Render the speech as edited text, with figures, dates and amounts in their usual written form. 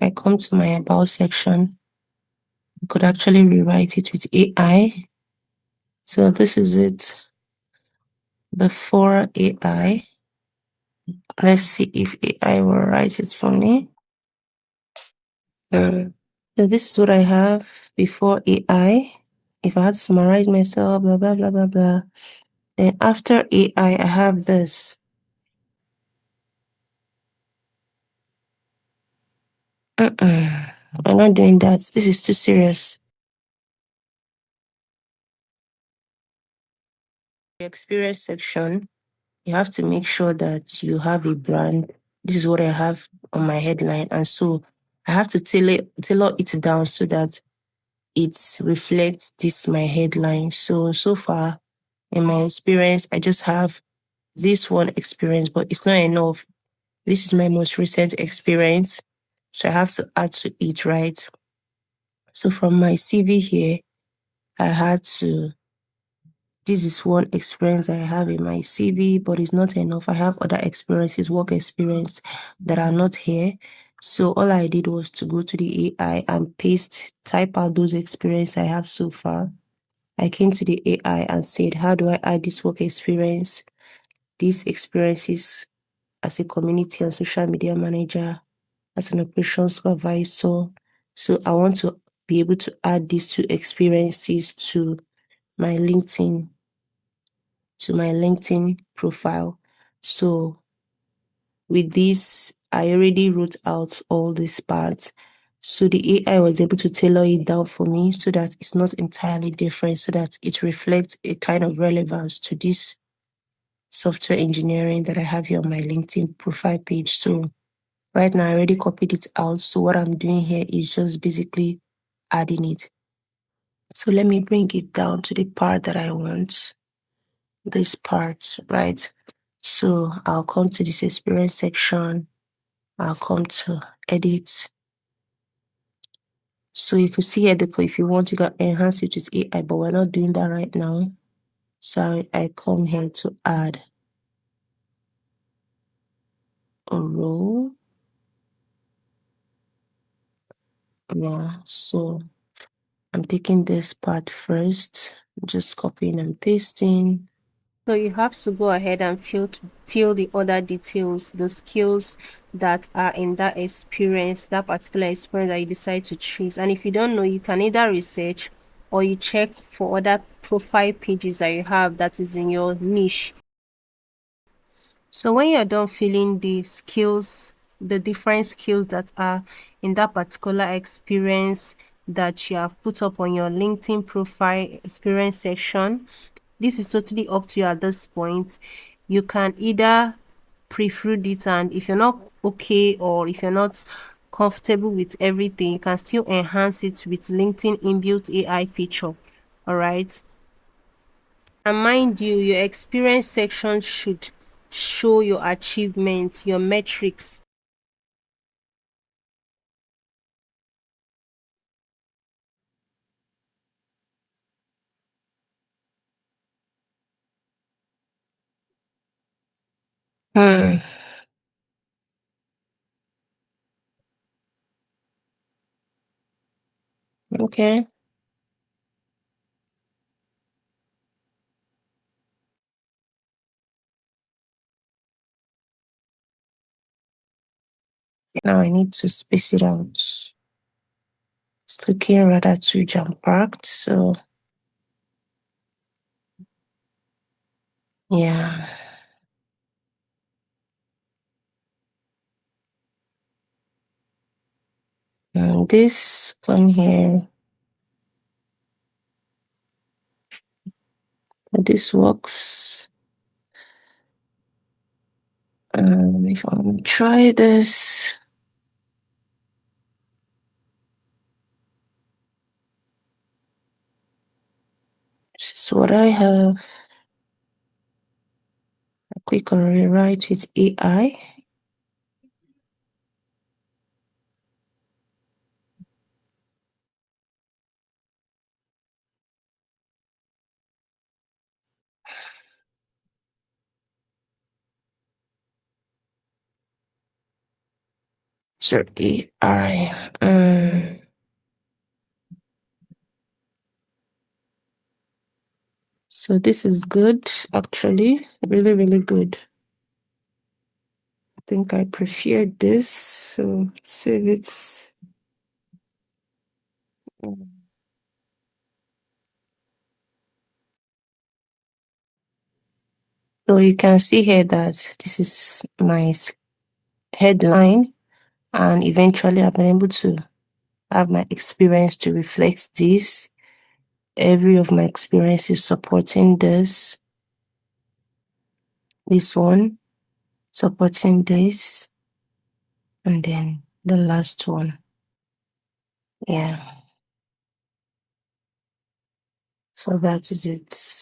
If I come to my about section, I could actually rewrite it with AI. So this is it before AI. Let's see if AI will write it for me. So this is what I have before AI. If I had to summarize myself, blah, blah, blah, blah, blah. Then after AI, I have this. I'm not doing that. This is too serious. The experience section, you have to make sure that you have a brand. This is what I have on my headline. And so I have to tailor it down so that it reflects this my headline. So far in my experience, I just have this one experience, but it's not enough. This is my most recent experience. So I have to add to it, right? So from my CV here, I had to, this is one experience I have in my CV, but it's not enough. I have other experiences, work experience that are not here. So all I did was to go to the AI and type out those experiences I have so far. I came to the AI and said, how do I add this work experience, these experiences as a community and social media manager, as an operations supervisor? So I want to be able to add these two experiences to my LinkedIn profile. So with this, I already wrote out all these parts. So the AI was able to tailor it down for me so that it's not entirely different, so that it reflects a kind of relevance to this software engineering that I have here on my LinkedIn profile page. So right now I already copied it out. So what I'm doing here is just basically adding it. So let me bring it down to the part that I want. This part, right? So I'll come to this experience section. I'll come to edit. So you could see at the point, if you want, you can enhance it with AI, but we're not doing that right now. So I come here to add a row. Yeah, so I'm taking this part first, just copying and pasting. So you have to go ahead and fill the other details, the skills that are in that experience, that particular experience that you decide to choose. And if you don't know, you can either research or you check for other profile pages that you have that is in your niche. So when you're done filling the skills, the different skills that are in that particular experience that you have put up on your LinkedIn profile experience section, this is totally up to you at this point. You can either proofread it, and if you're not okay or if you're not comfortable with everything, you can still enhance it with LinkedIn inbuilt AI feature. All right. And mind you, your experience section should show your achievements, your metrics. Hmm. Okay. Now I need to space it out. It's looking rather too jam-packed, so yeah. This one here, this works. If I want to try this, this is what I have. I click on rewrite with AI. So AI. So this is good, actually. Really, really good. I think I prefer this. So save it. So you can see here that this is my headline, and eventually I've been able to have my experience to reflect this. Every of my experiences supporting this one, supporting this, and then the last one. Yeah. So that is it.